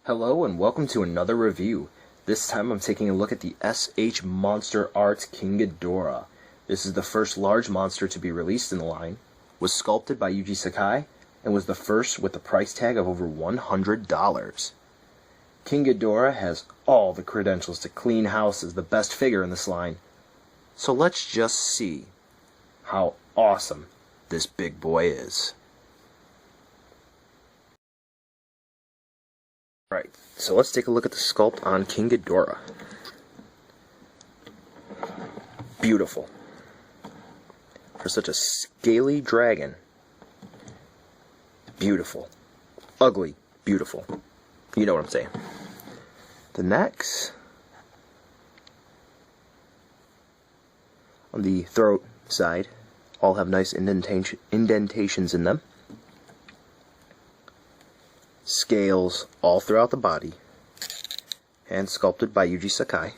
Hello and welcome to another review. This time I'm taking a look at the SH MonsterArts King Ghidorah. This is the first large monster to be released in the line, was sculpted by Yuji Sakai, and was the first with a price tag of over $100. King Ghidorah has all the credentials to clean house as the best figure in this line. So let's just see how awesome this big boy is. Alright, so let's take a look at the sculpt on King Ghidorah. Beautiful. For such a scaly dragon. Beautiful. Ugly. Beautiful. You know what I'm saying. The necks. On the throat side, all have nice indentations in them. Scales all throughout the body, hand sculpted by Yuji Sakai.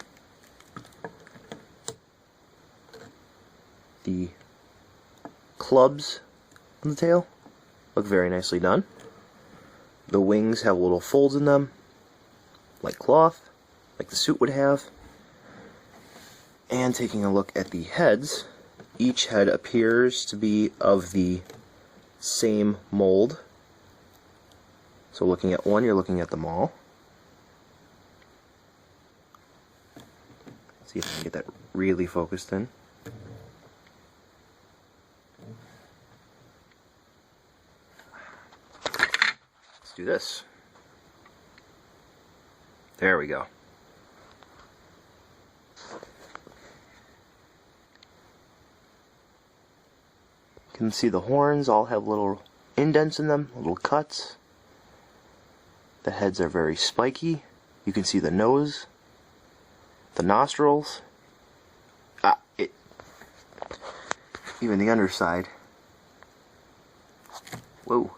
The clubs on the tail look very nicely done. The wings have little folds in them, like cloth, like the suit would have. And taking a look at the heads, each head appears to be of the same mold. So looking at one, you're looking at them all. See if I can get that really focused in. Let's do this. There we go. You can see the horns all have little indents in them, little cuts. The heads are very spiky. You can see the nose, the nostrils, even the underside. Whoa. You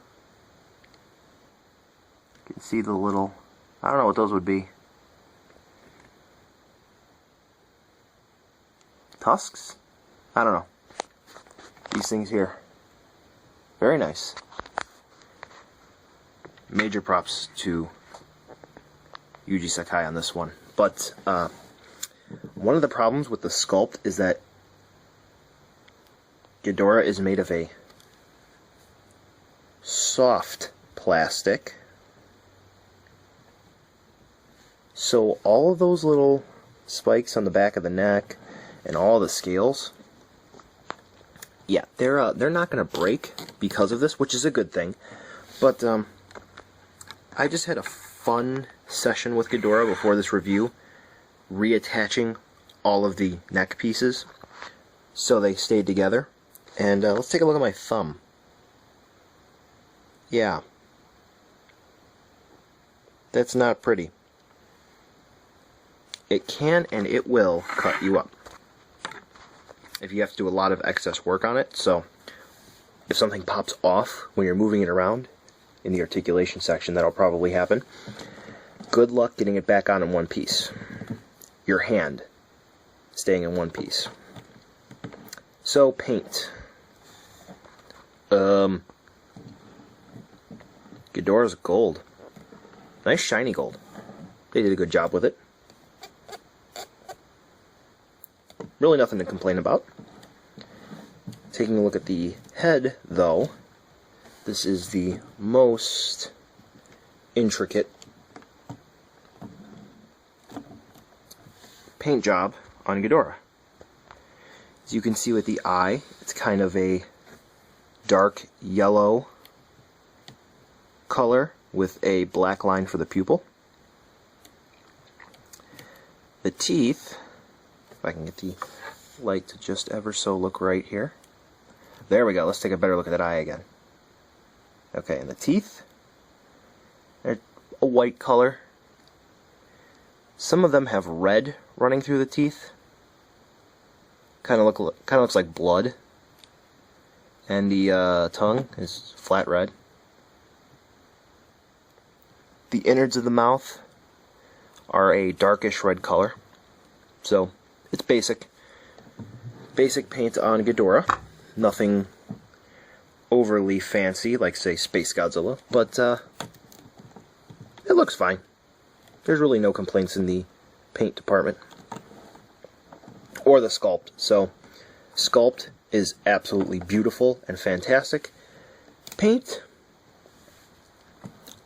can see the little, I don't know what those would be. Tusks? I don't know. These things here. Very nice. Major props to Yuji Sakai on this one. But one of the problems with the sculpt is that Ghidorah is made of a soft plastic. So all of those little spikes on the back of the neck and all the scales, yeah, they're not going to break because of this, which is a good thing. But I just had a fun session with Ghidorah before this review, reattaching all of the neck pieces so they stayed together. And let's take a look at my thumb. Yeah. That's not pretty. It can and it will cut you up if you have to do a lot of excess work on it. So if something pops off when you're moving it around, in the articulation section, that'll probably happen. Good luck getting it back on in one piece. Your hand staying in one piece. So, paint. Ghidorah's gold. Nice shiny gold. They did a good job with it. Really nothing to complain about. Taking a look at the head, though, this is the most intricate paint job on Ghidorah. As you can see with the eye, it's kind of a dark yellow color with a black line for the pupil. The teeth, if I can get the light to just ever so look right here. There we go, let's take a better look at that eye again. Okay, and the teeth, they're a white color. Some of them have red running through the teeth. Kind of looks like blood. And the tongue is flat red. The innards of the mouth are a darkish red color. So it's basic paint on Ghidorah. Nothing overly fancy, like, say, Space Godzilla, but it looks fine. there's really no complaints in the paint department or the sculpt. So sculpt is absolutely beautiful and fantastic. Paint,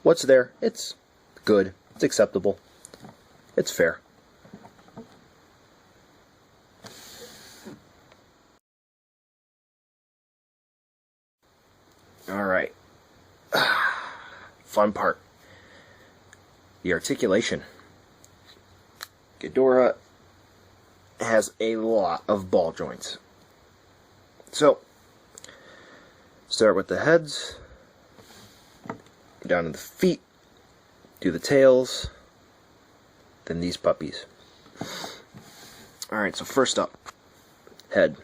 what's there? It's good. It's acceptable. It's fair. Alright. Fun part. The articulation. Ghidorah has a lot of ball joints. So, start with the heads, go down to the feet, do the tails, then these puppies. Alright, so first up, head.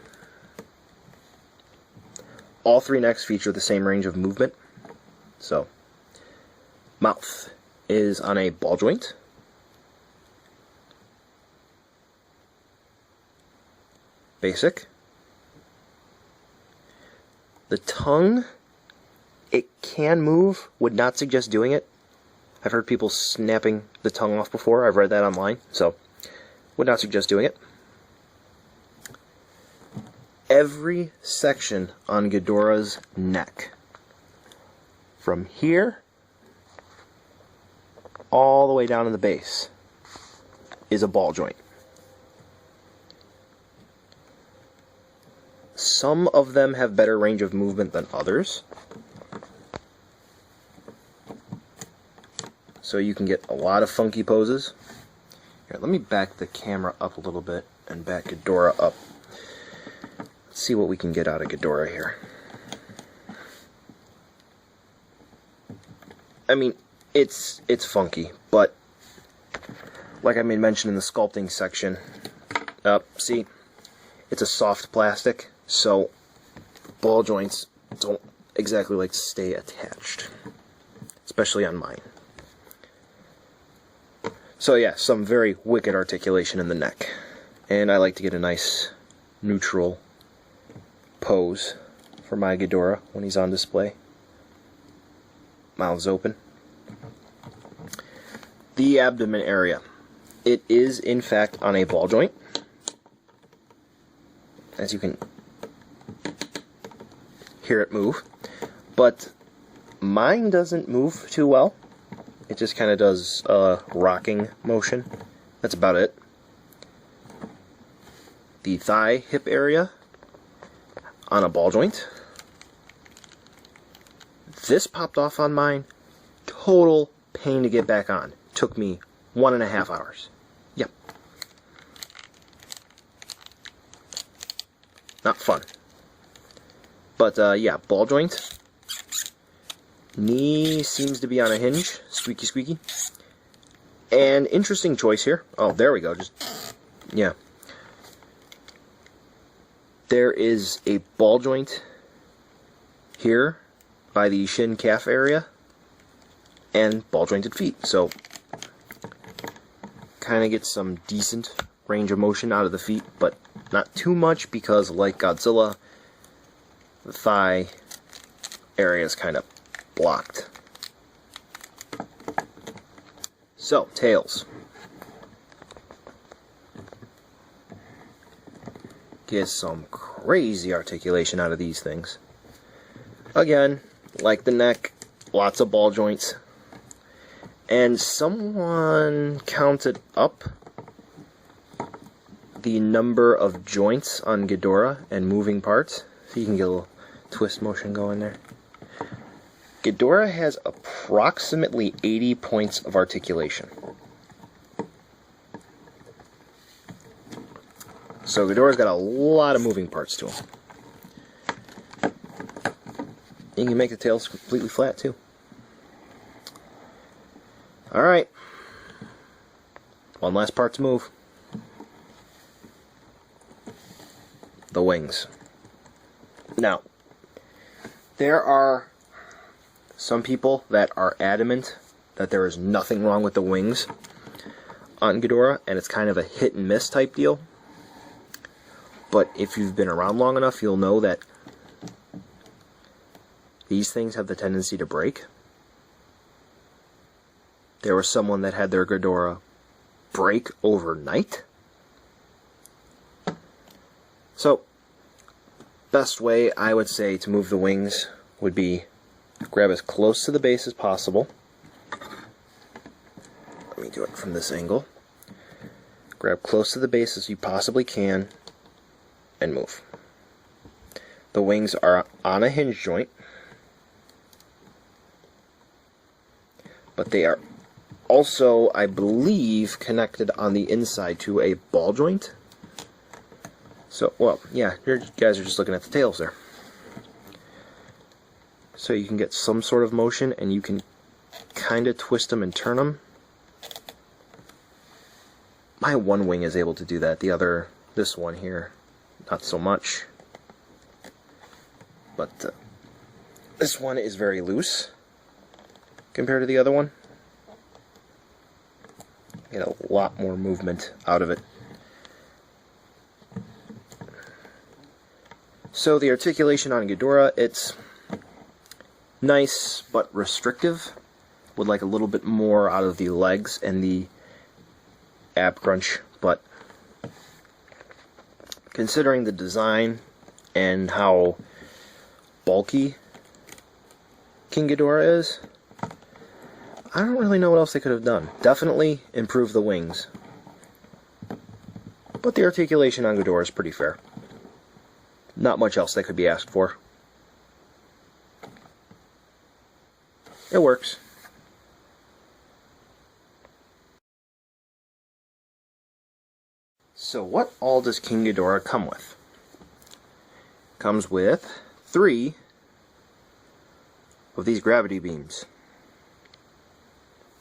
All three necks feature the same range of movement. So, mouth is on a ball joint. Basic. The tongue, it can move, would not suggest doing it. I've heard people snapping the tongue off before. I've read that online, so would not suggest doing it. Every section on Ghidorah's neck, from here all the way down to the base, is a ball joint. Some of them have better range of movement than others, so you can get a lot of funky poses. Here, let me back the camera up a little bit and back Ghidorah up. Let's see what we can get out of Ghidorah here. I mean, it's funky, but like I made mention in the sculpting section, see, it's a soft plastic, so ball joints don't exactly like to stay attached, especially on mine. So yeah, some very wicked articulation in the neck, and I like to get a nice neutral pose for my Ghidorah when he's on display. Mouth's open. The abdomen area. It is in fact on a ball joint, as you can hear it move, but mine doesn't move too well. It just kind of does a rocking motion. That's about it. The thigh hip area on a ball joint. This popped off on mine. Total pain to get back on. Took me 1.5 hours. Yep. Not fun. But yeah, ball joint. Knee seems to be on a hinge. Squeaky squeaky. And interesting choice here. Oh, there we go. Just, yeah. There is a ball joint here by the shin calf area and ball jointed feet. So kind of get some decent range of motion out of the feet, but not too much because, like Godzilla, the thigh area is kind of blocked. So, tails. Get some crazy articulation out of these things. Again, like the neck, lots of ball joints. And someone counted up the number of joints on Ghidorah and moving parts. So you can get a little twist motion going there. Ghidorah has approximately 80 points of articulation. So Ghidorah's got a lot of moving parts to him. You can make the tails completely flat too. Alright. One last part to move. The wings. Now, there are some people that are adamant that there is nothing wrong with the wings on Ghidorah, and it's kind of a hit and miss type deal. But if you've been around long enough, you'll know that these things have the tendency to break. there was someone that had their Ghidorah break overnight. So, best way I would say to move the wings would be grab as close to the base as possible. Let me do it from this angle. Grab close to the base as you possibly can and move. The wings are on a hinge joint, but they are also, I believe, connected on the inside to a ball joint. So, well, yeah, you guys are just looking at the tails there. So you can get some sort of motion, and you can kind of twist them and turn them. My one wing is able to do that. The other, this one here, not so much. But this one is very loose compared to the other one. Get a lot more movement out of it. So the articulation on Ghidorah, it's nice but restrictive. Would like a little bit more out of the legs and the ab crunch, but considering the design and how bulky King Ghidorah is, I don't really know what else they could have done. Definitely improve the wings, but the articulation on Ghidorah is pretty fair. Not much else that could be asked for. It works. So what all does King Ghidorah come with? Comes with 3 of these gravity beams.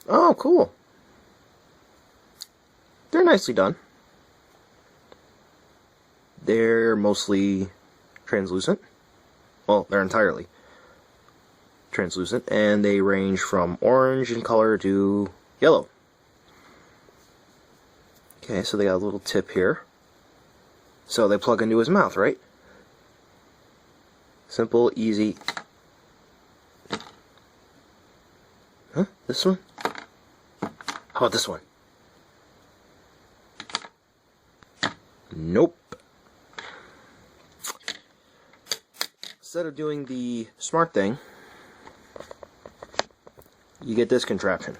Oh, cool. They're nicely done. They're mostly translucent. Well, they're entirely translucent, and they range from orange in color to yellow. Okay, so they got a little tip here. So they plug into his mouth, right? Simple, easy. Huh? This one? How about this one? Nope. Instead of doing the smart thing, you get this contraption.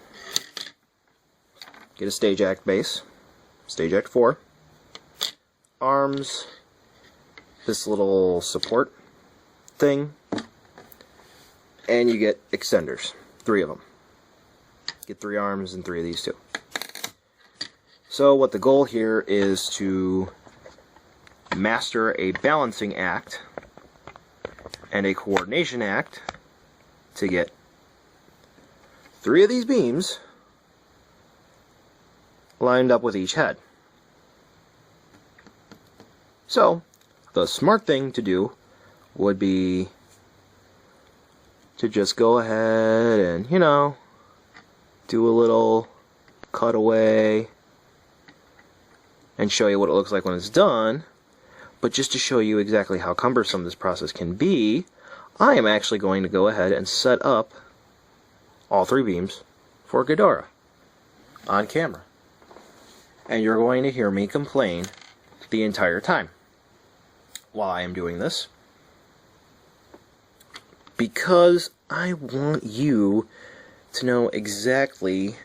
Get a Stage Act base, Stage Act 4, arms, this little support thing, and you get extenders, 3 of them. Get 3 arms and 3 of these too. So what the goal here is to master a balancing act and a coordination act to get 3 of these beams lined up with each head. So, the smart thing to do would be to just go ahead and, you know, do a little cutaway and show you what it looks like when it's done. But just to show you exactly how cumbersome this process can be, I am actually going to go ahead and set up all 3 beams for Ghidorah on camera. And you're going to hear me complain the entire time while I am doing this, because I want you to know exactly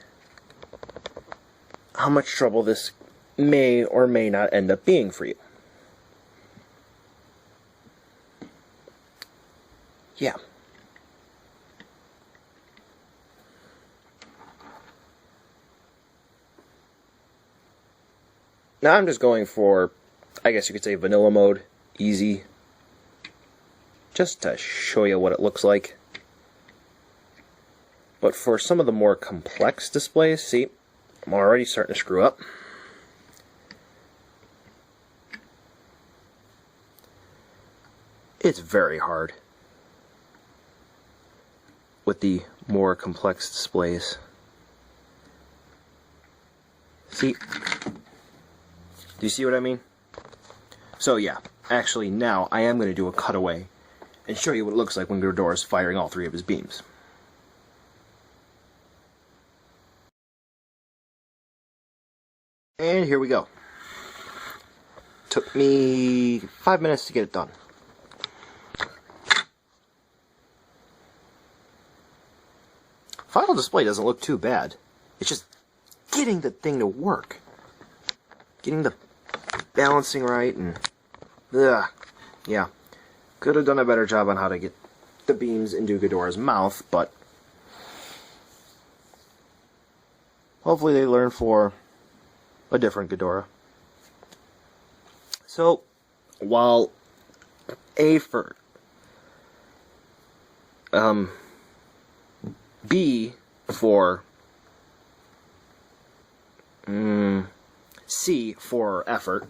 how much trouble this may or may not end up being for you. Yeah. Now I'm just going for, I guess you could say, vanilla mode, easy, just to show you what it looks like. But for some of the more complex displays, see, I'm already starting to screw up. It's very hard with the more complex displays. See? Do you see what I mean? So yeah, actually now I am going to do a cutaway and show you what it looks like when Ghidorah is firing all 3 of his beams. And here we go. Took me 5 minutes to get it done. Final display doesn't look too bad. It's just getting the thing to work. Getting the balancing right and... yeah. Could have done a better job on how to get the beams into Ghidorah's mouth, but... hopefully they learn for a different Ghidorah. So, while A for... B for... C for effort.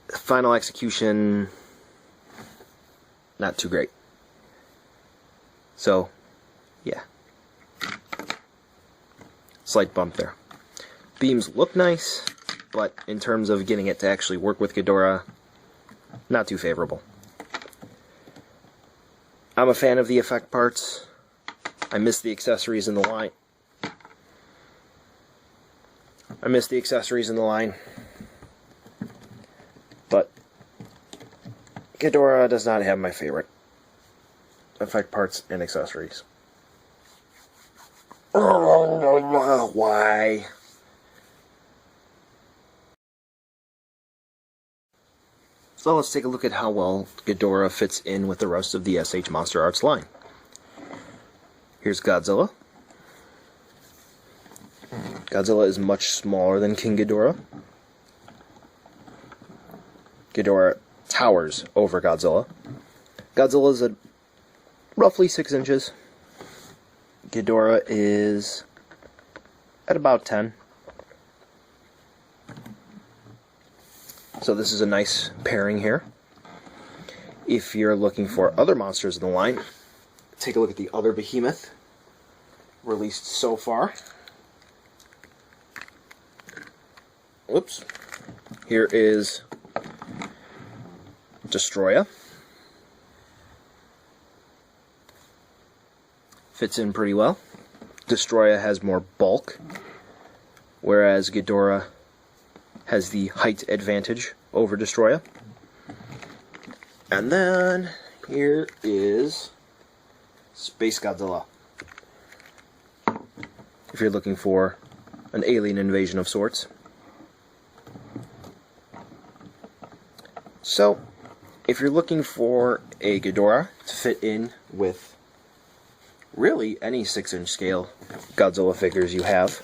Final execution... not too great. So, yeah. Slight bump there. Beams look nice, but in terms of getting it to actually work with Ghidorah, not too favorable. I'm a fan of the effect parts. I miss the accessories in the line. But Ghidorah does not have my favorite effect parts and accessories. Why? So let's take a look at how well Ghidorah fits in with the rest of the SH MonsterArts line. Here's Godzilla. Godzilla is much smaller than King Ghidorah. Ghidorah towers over Godzilla. Godzilla is at roughly 6 inches. Ghidorah is at about 10. So this is a nice pairing here. If you're looking for other monsters in the line, take a look at the other behemoth released so far. Whoops. Here is Destroya. Fits in pretty well. Destroya has more bulk, whereas Ghidorah has the height advantage over Destroya. And then here is Space Godzilla. If you're looking for an alien invasion of sorts. So, if you're looking for a Ghidorah to fit in with really any 6-inch scale Godzilla figures you have,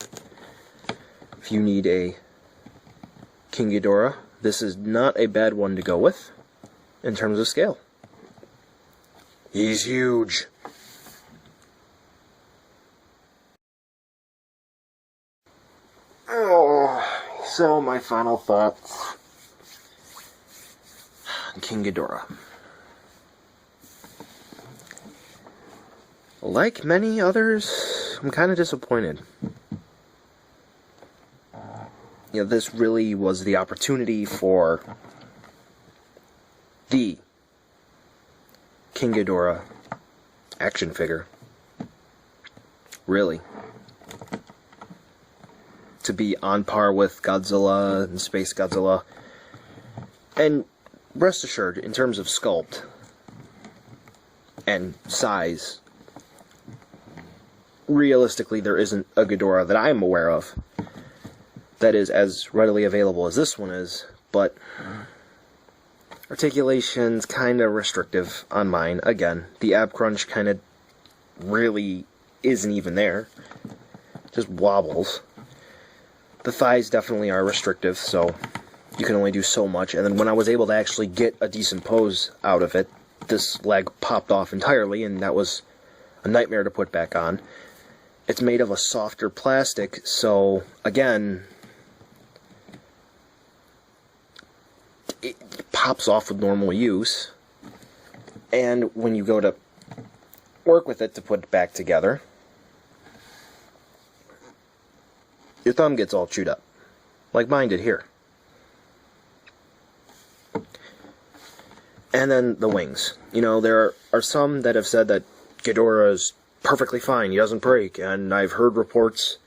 if you need a King Ghidorah, this is not a bad one to go with in terms of scale. He's huge. So my final thoughts on King Ghidorah. Like many others, I'm kind of disappointed. You know, this really was the opportunity for the King Ghidorah action figure. Really. To be on par with Godzilla and Space Godzilla. And rest assured, in terms of sculpt and size, realistically there isn't a Ghidorah that I'm aware of that is as readily available as this one is, but articulation's kind of restrictive on mine. Again, the ab crunch kind of really isn't even there. Just wobbles. The thighs definitely are restrictive, so you can only do so much. And then when I was able to actually get a decent pose out of it, this leg popped off entirely, and that was a nightmare to put back on. It's made of a softer plastic, so again, it pops off with normal use. And when you go to work with it to put it back together, your thumb gets all chewed up, like mine did here. And then the wings. You know, there are some that have said that Ghidorah is perfectly fine, he doesn't break, and I've heard reports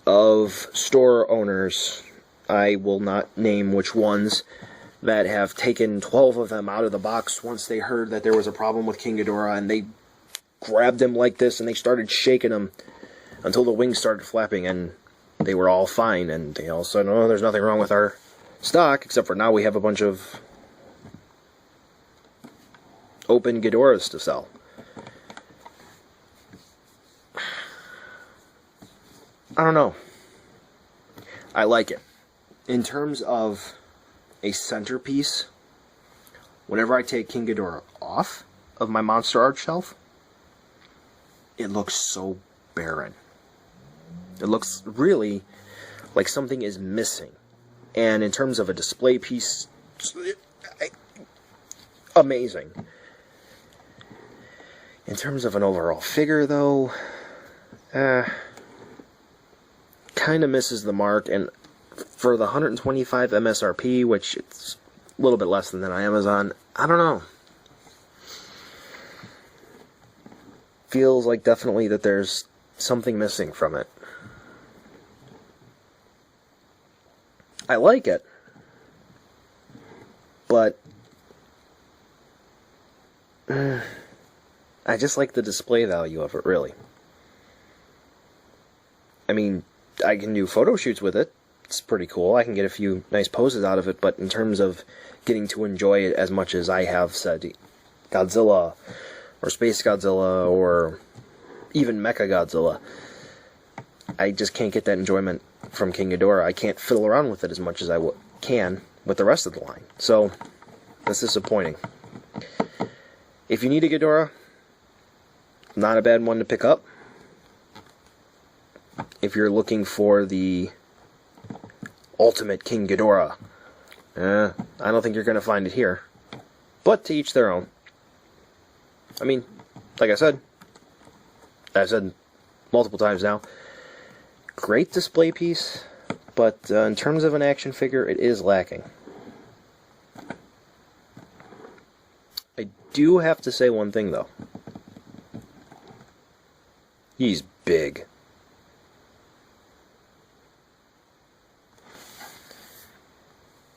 of store owners, I will not name which ones, that have taken 12 of them out of the box once they heard that there was a problem with King Ghidorah, and they grabbed him like this and they started shaking him until the wings started flapping, and they were all fine, and they all said, oh, there's nothing wrong with our stock, except for now we have a bunch of open Ghidorahs to sell. I don't know. I like it. In terms of a centerpiece, whenever I take King Ghidorah off of my MonsterArts shelf, it looks so barren. It looks really like something is missing. And in terms of a display piece, amazing. In terms of an overall figure, though, kind of misses the mark. And for the 125 MSRP, which it's a little bit less than that on Amazon, I don't know. Feels like definitely that there's something missing from it. I like it, but I just like the display value of it, really. I mean, I can do photo shoots with it. It's pretty cool. I can get a few nice poses out of it, but in terms of getting to enjoy it as much as I have said Godzilla, or Space Godzilla, or even Mecha Godzilla, I just can't get that enjoyment from King Ghidorah. I can't fiddle around with it as much as I can with the rest of the line. So, that's disappointing. If you need a Ghidorah, not a bad one to pick up. If you're looking for the ultimate King Ghidorah, I don't think you're going to find it here. But to each their own. I mean, like I've said multiple times now, great display piece, but in terms of an action figure, it is lacking. I do have to say one thing, though. He's big.